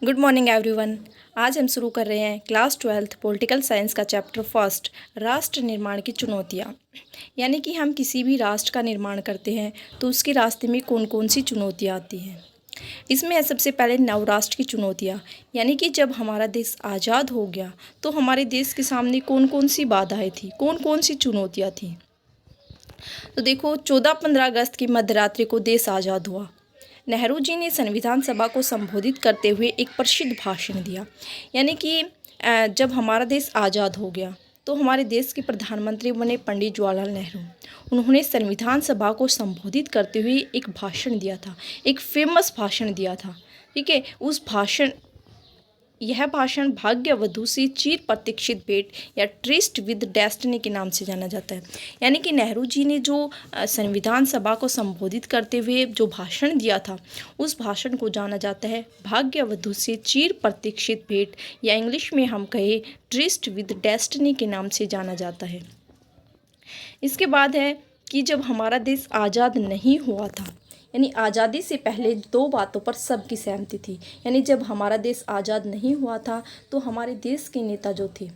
Good morning everyone. आज हम शुरू कर रहे हैं क्लास 12th पॉलिटिकल साइंस का चैप्टर फर्स्ट, राष्ट्र निर्माण की चुनौतियाँ। यानी कि हम किसी भी राष्ट्र का निर्माण करते हैं तो उसके रास्ते में कौन कौन सी चुनौतियाँ आती हैं। इसमें है सबसे पहले नवराष्ट्र की चुनौतियाँ। यानी कि जब हमारा देश आज़ाद हो गया तो हमारे देश के सामने कौन कौन सी बाधाएँ थी, कौन कौन सी चुनौतियाँ थीं। तो देखो, 14-15 अगस्त की मध्यरात्रि को देश आज़ाद हुआ। नेहरू जी ने संविधान सभा को संबोधित करते हुए एक प्रसिद्ध भाषण दिया। यानी कि जब हमारा देश आज़ाद हो गया तो हमारे देश के प्रधानमंत्री बने पंडित जवाहरलाल नेहरू। उन्होंने संविधान सभा को संबोधित करते हुए एक भाषण दिया था, एक फेमस भाषण दिया था। ठीक है, यह भाषण भाग्य वधु से चिर प्रतीक्षित भेंट या ट्रिस्ट विद डेस्टिनी के नाम से जाना जाता है। यानी कि नेहरू जी ने जो संविधान सभा को संबोधित करते हुए जो भाषण दिया था, उस भाषण को जाना जाता है भाग्य वधु से चिर प्रतीक्षित भेंट, या इंग्लिश में हम कहें ट्रिस्ट विद डेस्टिनी के नाम से जाना जाता है। इसके बाद है कि जब हमारा देश आज़ाद नहीं हुआ था, यानी आज़ादी से पहले दो बातों पर सबकी सहमति थी। यानी जब हमारा देश आज़ाद नहीं हुआ था तो हमारे देश के नेता जो थे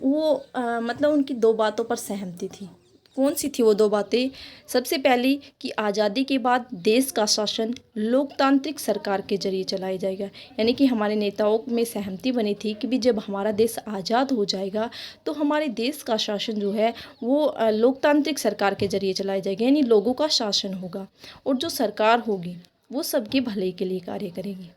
वो मतलब उनकी दो बातों पर सहमति थी। कौन सी थी वो दो बातें? सबसे पहली कि आज़ादी के बाद देश का शासन लोकतांत्रिक सरकार के जरिए चलाया जाएगा। यानी कि हमारे नेताओं में सहमति बनी थी कि भी जब हमारा देश आज़ाद हो जाएगा तो हमारे देश का शासन जो है वो लोकतांत्रिक सरकार के जरिए चलाया जाएगा, यानी लोगों का शासन होगा और जो सरकार होगी वो सबके भले के लिए कार्य करेगी।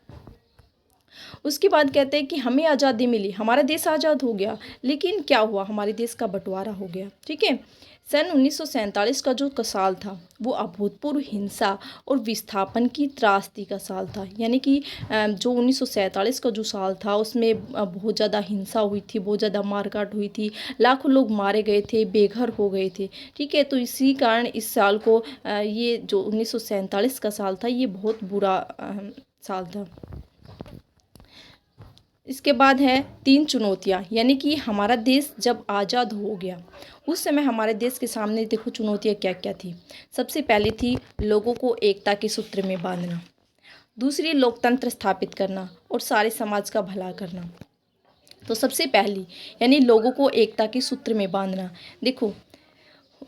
उसके बाद कहते हैं कि हमें आज़ादी मिली, हमारा देश आज़ाद हो गया, लेकिन क्या हुआ, हमारे देश का बंटवारा हो गया। ठीक है, सन 1947 का जो साल था वो अभूतपूर्व हिंसा और विस्थापन की त्रासदी का साल था। यानी कि जो 1947 का जो साल था उसमें बहुत ज़्यादा हिंसा हुई थी, बहुत ज़्यादा मारकाट हुई थी, लाखों लोग मारे गए थे, बेघर हो गए थे। ठीक है, तो इसी कारण इस साल को ये जो 1947 का साल था ये बहुत बुरा साल था। इसके बाद है 3 चुनौतियाँ। यानी कि हमारा देश जब आज़ाद हो गया उस समय हमारे देश के सामने देखो चुनौतियाँ क्या क्या थी। सबसे पहली थी लोगों को एकता के सूत्र में बांधना, दूसरी लोकतंत्र स्थापित करना और सारे समाज का भला करना। तो सबसे पहली यानी लोगों को एकता के सूत्र में बांधना। देखो,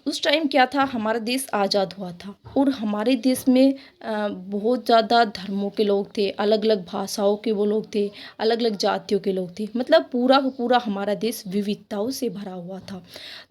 उस टाइम क्या था, हमारा देश आज़ाद हुआ था और हमारे देश में बहुत ज़्यादा धर्मों के लोग थे, अलग अलग भाषाओं के वो लोग थे, अलग अलग जातियों के लोग थे। मतलब पूरा का पूरा हमारा देश विविधताओं से भरा हुआ था।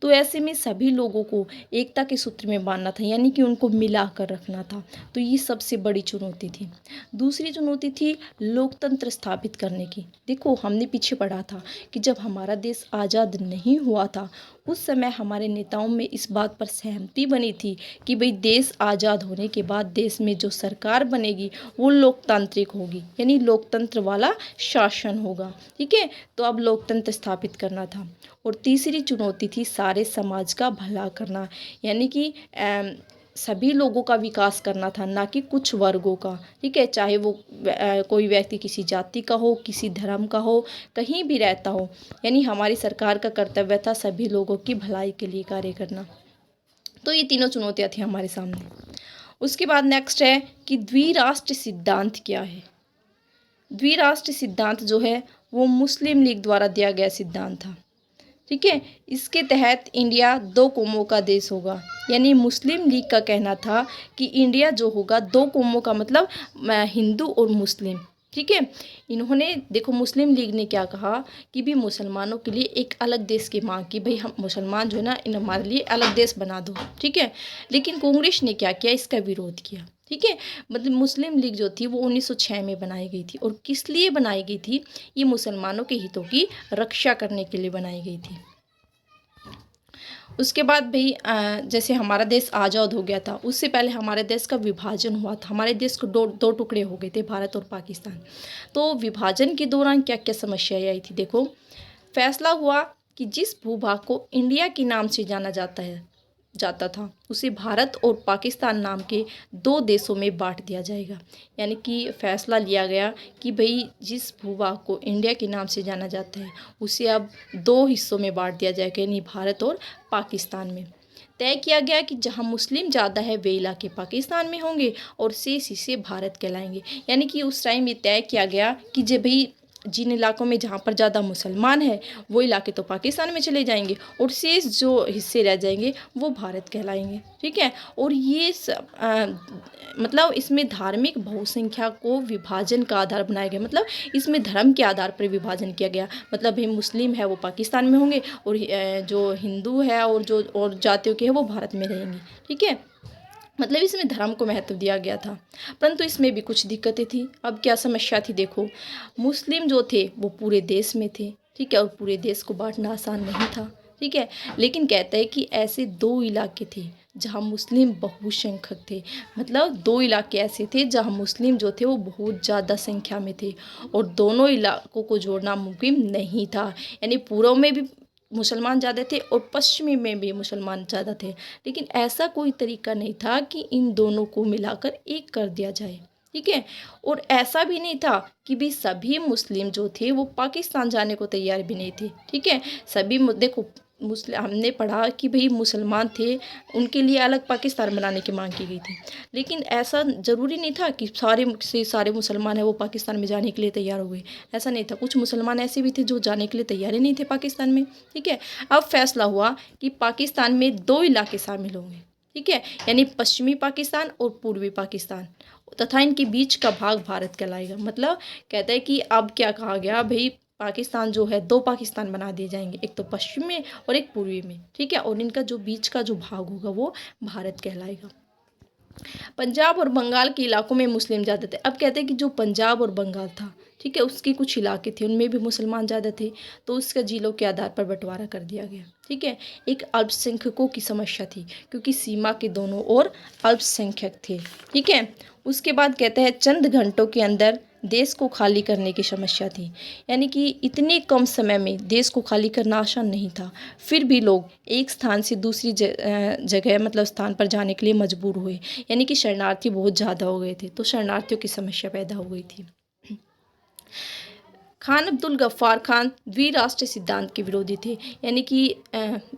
तो ऐसे में सभी लोगों को एकता के सूत्र में बांधना था, यानी कि उनको मिला कर रखना था। तो ये सबसे बड़ी चुनौती थी। दूसरी चुनौती थी लोकतंत्र स्थापित करने की। देखो, हमने पीछे पढ़ा था कि जब हमारा देश आज़ाद नहीं हुआ था उस समय हमारे नेताओं में इस बात पर सहमति बनी थी कि भाई देश आज़ाद होने के बाद देश में जो सरकार बनेगी वो लोकतांत्रिक होगी, यानी लोकतंत्र वाला शासन होगा। ठीक है, तो अब लोकतंत्र स्थापित करना था। और तीसरी चुनौती थी सारे समाज का भला करना, यानी कि सभी लोगों का विकास करना था, ना कि कुछ वर्गों का। ठीक है, चाहे वो कोई व्यक्ति किसी जाति का हो, किसी धर्म का हो, कहीं भी रहता हो, यानी हमारी सरकार का कर्तव्य था सभी लोगों की भलाई के लिए कार्य करना। तो ये तीनों चुनौतियाँ थी हमारे सामने। उसके बाद नेक्स्ट है कि द्विराष्ट्र सिद्धांत क्या है। द्विराष्ट्र सिद्धांत जो है वो मुस्लिम लीग द्वारा दिया गया सिद्धांत था। ठीक है, इसके तहत इंडिया दो कौमों का देश होगा। यानी मुस्लिम लीग का कहना था कि इंडिया जो होगा दो कौमों का, मतलब हिंदू और मुस्लिम। ठीक है, इन्होंने देखो मुस्लिम लीग ने क्या कहा कि भी मुसलमानों के लिए एक अलग देश की मांग की, भाई हम मुसलमान जो है ना इन हमारे लिए अलग देश बना दो। ठीक है, लेकिन कांग्रेस ने क्या किया, इसका विरोध किया। ठीक है, मतलब मुस्लिम लीग जो थी वो 1906 में बनाई गई थी। और किस लिए बनाई गई थी? ये मुसलमानों के हितों की रक्षा करने के लिए बनाई गई थी। उसके बाद भाई जैसे हमारा देश आज़ाद हो गया था उससे पहले हमारे देश का विभाजन हुआ था। हमारे देश को दो टुकड़े हो गए थे, भारत और पाकिस्तान। तो विभाजन के दौरान क्या क्या समस्याएं आई थी? देखो, फैसला हुआ कि जिस भूभाग को इंडिया के नाम से जाता था उसे भारत और पाकिस्तान नाम के दो देशों में बांट दिया जाएगा। यानी कि फैसला लिया गया कि भाई जिस भूभाग को इंडिया के नाम से जाना जाता है उसे अब दो हिस्सों में बांट दिया जाएगा, यानी भारत और पाकिस्तान में। तय किया गया कि जहाँ मुस्लिम ज़्यादा है वे इलाके पाकिस्तान में होंगे और शेष हिस्से भारत कहलाएंगे। यानी कि उस टाइम ये तय किया गया कि जब भाई जिन इलाकों में जहाँ पर ज़्यादा मुसलमान है वो इलाके तो पाकिस्तान में चले जाएंगे और शेष जो हिस्से रह जाएंगे वो भारत कहलाएंगे। ठीक है। और ये मतलब इसमें धार्मिक बहुसंख्या को विभाजन का आधार बनाया गया। मतलब इसमें धर्म के आधार पर विभाजन किया गया। मतलब भाई मुस्लिम है वो पाकिस्तान में होंगे और जो हिंदू है और जो और जातियों के हैं वो भारत में रहेंगे। ठीक है। मतलब इसमें धर्म को महत्व दिया गया था, परंतु इसमें भी कुछ दिक्कतें थी। अब क्या समस्या थी देखो, मुस्लिम जो थे वो पूरे देश में थे। ठीक है। और पूरे देश को बांटना आसान नहीं था। ठीक है। लेकिन कहता है कि ऐसे दो इलाके थे जहाँ मुस्लिम बहुसंख्यक थे। मतलब दो इलाके ऐसे थे जहाँ मुस्लिम जो थे वो बहुत ज़्यादा संख्या में थे और दोनों इलाकों को जोड़ना मुमकिन नहीं था। यानी पूर्व में भी मुसलमान ज़्यादा थे और पश्चिमी में भी मुसलमान ज़्यादा थे, लेकिन ऐसा कोई तरीका नहीं था कि इन दोनों को मिलाकर एक कर दिया जाए। ठीक है। और ऐसा भी नहीं था कि भी सभी मुस्लिम जो थे वो पाकिस्तान जाने को तैयार भी नहीं थे। ठीक है। सभी देखो मुस्लिम हमने पढ़ा कि भाई मुसलमान थे, उनके लिए अलग पाकिस्तान बनाने की मांग की गई थी, लेकिन ऐसा ज़रूरी नहीं था कि सारे से सारे मुसलमान हैं वो पाकिस्तान में जाने के लिए तैयार हो गए। ऐसा नहीं था, कुछ मुसलमान ऐसे भी थे जो जाने के लिए तैयार ही नहीं थे पाकिस्तान में। ठीक है। अब फैसला हुआ कि पाकिस्तान में दो इलाके शामिल होंगे। ठीक है। यानी पश्चिमी पाकिस्तान और पूर्वी पाकिस्तान तथा इनके बीच का भाग भारत कहलाएगा। मतलब कहता है कि अब क्या कहा गया भाई, पाकिस्तान जो है दो पाकिस्तान बना दिए जाएंगे, एक तो पश्चिम में और एक पूर्वी में। ठीक है। और इनका जो बीच का जो भाग होगा वो भारत कहलाएगा। पंजाब और बंगाल के इलाकों में मुस्लिम ज़्यादा थे। अब कहते हैं कि जो पंजाब और बंगाल था, ठीक है, उसके कुछ इलाके थे उनमें भी मुसलमान ज़्यादा थे, तो उसका जिलों के आधार पर बंटवारा कर दिया गया। ठीक है। एक अल्पसंख्यकों की समस्या थी क्योंकि सीमा के दोनों ओर अल्पसंख्यक थे। ठीक है। उसके बाद कहते हैं चंद घंटों के अंदर देश को खाली करने की समस्या थी। यानी कि इतने कम समय में देश को खाली करना आसान नहीं था, फिर भी लोग एक स्थान से दूसरी जगह मतलब स्थान पर जाने के लिए मजबूर हुए। यानी कि शरणार्थी बहुत ज़्यादा हो गए थे, तो शरणार्थियों की समस्या पैदा हो गई थी। खान अब्दुल गफ्फार खान द्विराष्ट्र सिद्धांत के विरोधी थे। यानी कि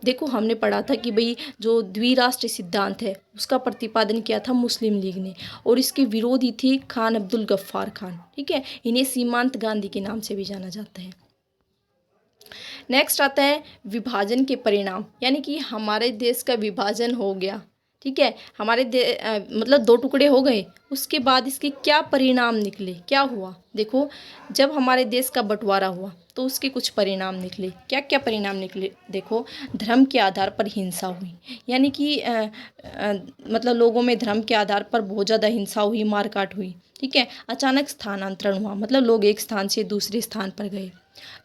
देखो हमने पढ़ा था कि भाई जो द्विराष्ट्र सिद्धांत है उसका प्रतिपादन किया था मुस्लिम लीग ने और इसके विरोधी थे खान अब्दुल गफ्फार खान। ठीक है। इन्हें सीमांत गांधी के नाम से भी जाना जाता है। नेक्स्ट आता है विभाजन के परिणाम। यानी कि हमारे देश का विभाजन हो गया। ठीक है। हमारे मतलब दो टुकड़े हो गए, उसके बाद इसके क्या परिणाम निकले, क्या हुआ देखो। जब हमारे देश का बंटवारा हुआ तो उसके कुछ परिणाम निकले। क्या क्या परिणाम निकले देखो। धर्म के आधार पर हिंसा हुई। यानी कि मतलब लोगों में धर्म के आधार पर बहुत ज़्यादा हिंसा हुई, मारकाट हुई। ठीक है। अचानक स्थानांतरण हुआ, मतलब लोग एक स्थान से दूसरे स्थान पर गए।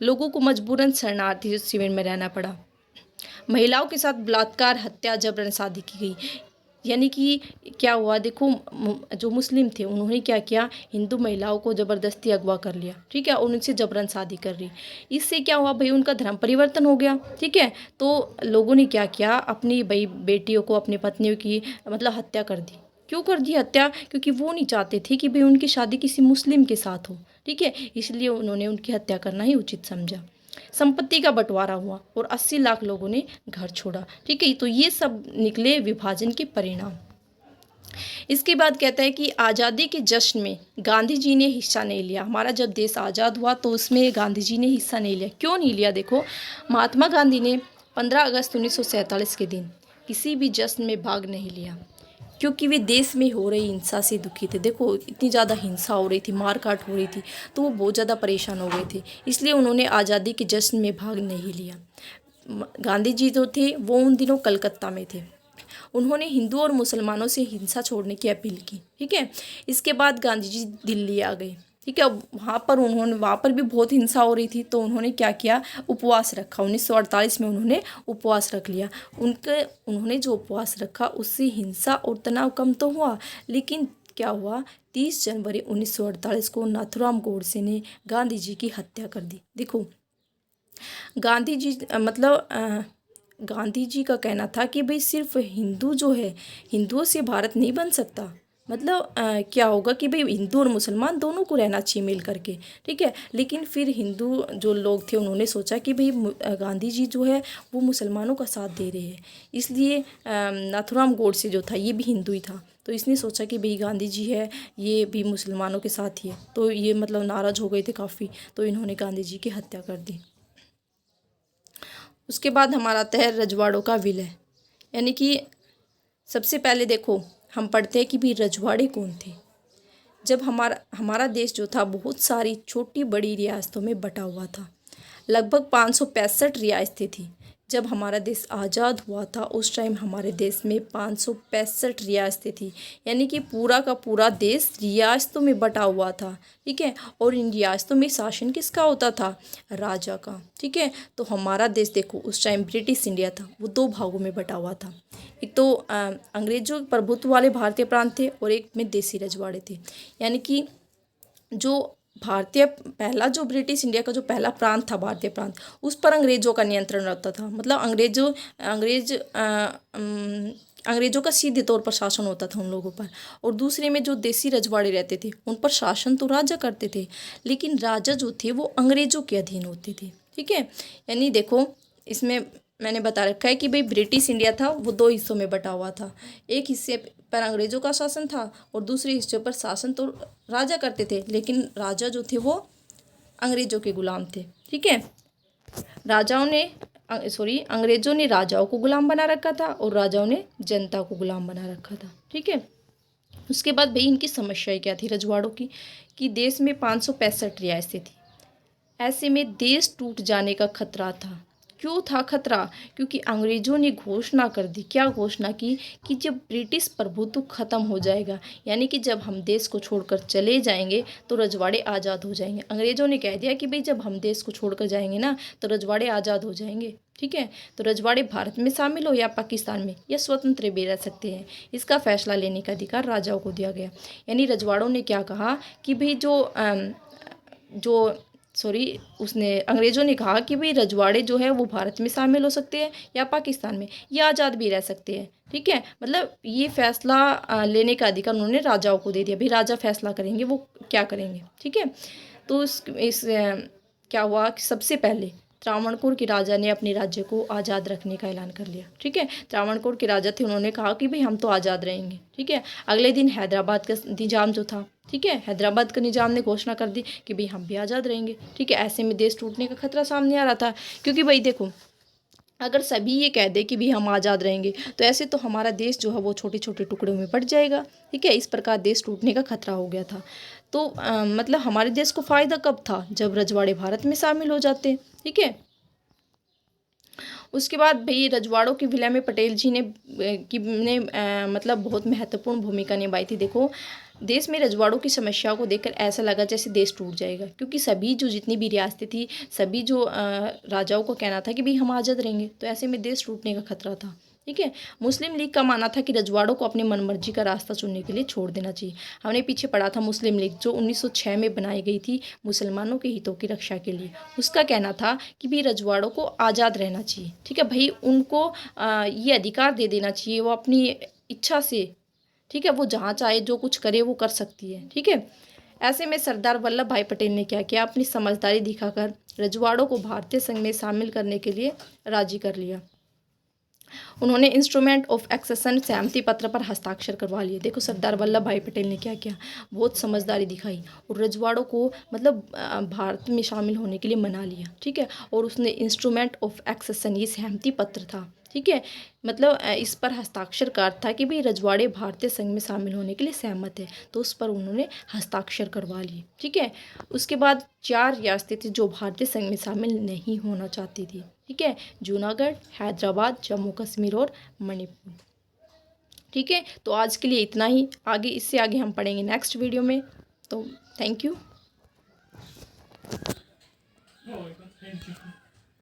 लोगों को मजबूरन शरणार्थी शिविर में रहना पड़ा। महिलाओं के साथ बलात्कार, हत्या, जबरन शादी की गई। यानी कि क्या हुआ देखो, जो मुस्लिम थे उन्होंने क्या किया, हिंदू महिलाओं को ज़बरदस्ती अगवा कर लिया। ठीक है। और उनसे जबरन शादी कर रही। इससे क्या हुआ भाई, उनका धर्म परिवर्तन हो गया। ठीक है। तो लोगों ने क्या किया, अपनी भाई बेटियों को, अपनी पत्नियों की मतलब हत्या कर दी। क्यों कर दी हत्या, क्योंकि वो नहीं चाहते थे कि भाई उनकी शादी किसी मुस्लिम के साथ हो। ठीक है। इसलिए उन्होंने उनकी हत्या करना ही उचित समझा। संपत्ति का बंटवारा हुआ और 80 लाख लोगों ने घर छोड़ा। ठीक है। तो ये सब निकले विभाजन के परिणाम। इसके बाद कहता है कि आज़ादी के जश्न में गांधी जी ने हिस्सा नहीं लिया। हमारा जब देश आज़ाद हुआ तो उसमें गांधी जी ने हिस्सा नहीं लिया। क्यों नहीं लिया देखो, महात्मा गांधी ने 15 अगस्त 1947 के दिन किसी भी जश्न में भाग नहीं लिया क्योंकि वे देश में हो रही हिंसा से दुखी थे। देखो इतनी ज़्यादा हिंसा हो रही थी, मारकाट हो रही थी, तो वो बहुत ज़्यादा परेशान हो गए थे, इसलिए उन्होंने आज़ादी के जश्न में भाग नहीं लिया। गांधी जी जो थे वो उन दिनों कलकत्ता में थे। उन्होंने हिंदू और मुसलमानों से हिंसा छोड़ने की अपील की। ठीक है। इसके बाद गांधी जी दिल्ली आ गए। ठीक है। वहाँ पर भी बहुत हिंसा हो रही थी, तो उन्होंने क्या किया, उपवास रखा। 1948 में उन्होंने उपवास रख लिया। उन्होंने जो उपवास रखा उससे हिंसा और तनाव कम तो हुआ, लेकिन क्या हुआ, 30 जनवरी 1948 को नाथूराम गोडसे ने गांधी जी की हत्या कर दी। देखो गांधी जी गांधी जी का कहना था कि भाई सिर्फ हिंदू जो है, हिंदुओं से भारत नहीं बन सकता। मतलब क्या होगा कि भाई हिंदू और मुसलमान दोनों को रहना चाहिए मिल करके, ठीक है। लेकिन फिर हिंदू जो लोग थे उन्होंने सोचा कि भाई गांधी जी जो है वो मुसलमानों का साथ दे रहे हैं, इसलिए नाथूराम गोडसे जो था ये भी हिंदू ही था, तो इसने सोचा कि भाई गांधी जी है ये भी मुसलमानों के साथ ही है, तो ये मतलब नाराज़ हो गए थे काफ़ी, तो इन्होंने गांधी जी की हत्या कर दी। उसके बाद हमारा आता है रजवाड़ों का विलय, यानी कि सबसे पहले देखो हम पढ़ते हैं कि भी रजवाड़े कौन थे। जब हमारा हमारा देश जो था बहुत सारी छोटी बड़ी रियासतों में बटा हुआ था, लगभग 565 रियासतें थी। जब हमारा देश आज़ाद हुआ था उस टाइम हमारे देश में 565 रियासतें थी, यानी कि पूरा का पूरा देश रियासतों में बटा हुआ था, ठीक है। और इन रियासतों में शासन किसका होता था? राजा का, ठीक है। तो हमारा देश देखो उस टाइम ब्रिटिश इंडिया था, वो दो भागों में बटा हुआ था। एक तो अंग्रेजों प्रभुत्व वाले भारतीय प्रांत थे और एक में देसी रजवाड़े थे, यानी कि जो भारतीय पहला जो ब्रिटिश इंडिया का जो पहला प्रांत था भारतीय प्रांत, उस पर अंग्रेजों का नियंत्रण रहता था, मतलब अंग्रेजों का सीधे तौर पर शासन होता था उन लोगों पर। और दूसरे में जो देसी रजवाड़े रहते थे उन पर शासन तो राजा करते थे, लेकिन राजा जो थे वो अंग्रेजों के अधीन होते थे, ठीक है। यानी देखो इसमें मैंने बता रखा है कि भाई ब्रिटिश इंडिया था वो दो हिस्सों में बटा हुआ था, एक हिस्से पर अंग्रेजों का शासन था और दूसरे हिस्से पर शासन तो राजा करते थे, लेकिन राजा जो थे वो अंग्रेजों के गुलाम थे, ठीक है। अंग्रेजों ने राजाओं को गुलाम बना रखा था और राजाओं ने जनता को गुलाम बना रखा था, ठीक है। उसके बाद भाई इनकी समस्याएं क्या थी रजवाड़ों की, कि देश में 565 रियासतें थी, ऐसे में देश टूट जाने का खतरा था। क्यों था खतरा? क्योंकि अंग्रेजों ने घोषणा कर दी, क्या घोषणा की, कि जब ब्रिटिश प्रभुत्व खत्म हो जाएगा, यानी कि जब हम देश को छोड़कर चले जाएंगे तो रजवाड़े आज़ाद हो जाएंगे। अंग्रेजों ने कह दिया कि भाई जब हम देश को छोड़कर जाएंगे ना तो रजवाड़े आज़ाद हो जाएंगे, ठीक है। तो रजवाड़े भारत में शामिल हो या पाकिस्तान में, या स्वतंत्र भी रह सकते हैं, इसका फैसला लेने का अधिकार राजाओं को दिया गया। यानी रजवाड़ों ने क्या कहा कि भाई जो उसने अंग्रेज़ों ने कहा कि भाई रजवाड़े जो है वो भारत में शामिल हो सकते हैं या पाकिस्तान में, या आज़ाद भी रह सकते हैं, ठीक है। मतलब ये फैसला लेने का अधिकार उन्होंने राजाओं को दे दिया, भाई राजा फैसला करेंगे वो क्या करेंगे, ठीक है। तो क्या हुआ कि सबसे पहले त्रावणकोर के राजा ने अपने राज्य को आज़ाद रखने का ऐलान कर लिया, ठीक है। त्रावणकोर के राजा थे, उन्होंने कहा कि भाई हम तो आज़ाद रहेंगे, ठीक है। अगले दिन हैदराबाद का निज़ाम जो था, ठीक है, हैदराबाद का निज़ाम ने घोषणा कर दी कि भाई हम भी आज़ाद रहेंगे, ठीक है। ऐसे में देश टूटने का खतरा सामने आ रहा था, क्योंकि भाई देखो अगर सभी ये कह दे कि भी हम आज़ाद रहेंगे तो ऐसे तो हमारा देश जो है वो छोटे छोटे टुकड़ों में बट जाएगा, ठीक है। इस प्रकार देश टूटने का खतरा हो गया था। तो मतलब हमारे देश को फ़ायदा कब था? जब रजवाड़े भारत में शामिल हो जाते, ठीक है। उसके बाद भाई रजवाड़ों के विलय में पटेल जी ने मतलब बहुत महत्वपूर्ण भूमिका निभाई थी। देखो देश में रजवाड़ों की समस्याओं को देखकर ऐसा लगा जैसे देश टूट जाएगा, क्योंकि सभी जो जितनी भी रियासतें थी, सभी जो राजाओं को कहना था कि भाई हम आज़ाद रहेंगे, तो ऐसे में देश टूटने का खतरा था, ठीक है। मुस्लिम लीग का मानना था कि रजवाड़ों को अपनी मनमर्जी का रास्ता चुनने के लिए छोड़ देना चाहिए। हमने पीछे पढ़ा था मुस्लिम लीग जो 1906 में बनाई गई थी मुसलमानों के हितों की रक्षा के लिए। उसका कहना था कि भाई रजवाड़ों को आज़ाद रहना चाहिए, ठीक है। भाई उनको ये अधिकार दे देना चाहिए, वो अपनी इच्छा से, ठीक है, वो जहाँ चाहे जो कुछ करे वो कर सकती है, ठीक है। ऐसे में सरदार वल्लभ भाई पटेल ने क्या किया, अपनी समझदारी दिखाकर रजवाड़ों को भारतीय संघ में शामिल करने के लिए राजी कर लिया। उन्होंने इंस्ट्रूमेंट ऑफ एक्सेशन सहमति पत्र पर हस्ताक्षर करवा लिए। देखो सरदार वल्लभ भाई पटेल ने क्या किया, बहुत समझदारी दिखाई और रजवाड़ों को मतलब भारत में शामिल होने के लिए मना लिया, ठीक है। और उसने इंस्ट्रूमेंट ऑफ एक्सेशन, ये सहमति पत्र था, ठीक है, मतलब इस पर हस्ताक्षर कर था कि भाई रजवाड़े भारतीय संघ में शामिल होने के लिए सहमत है, तो उस पर उन्होंने हस्ताक्षर करवा लिए, ठीक है। उसके बाद 4 रियासतें थी जो भारतीय संघ में शामिल नहीं होना चाहती थी, ठीक है, जूनागढ़, हैदराबाद, जम्मू कश्मीर और मणिपुर, ठीक है। तो आज के लिए इतना ही, आगे इससे आगे हम पढ़ेंगे नेक्स्ट वीडियो में। तो थैंक यू।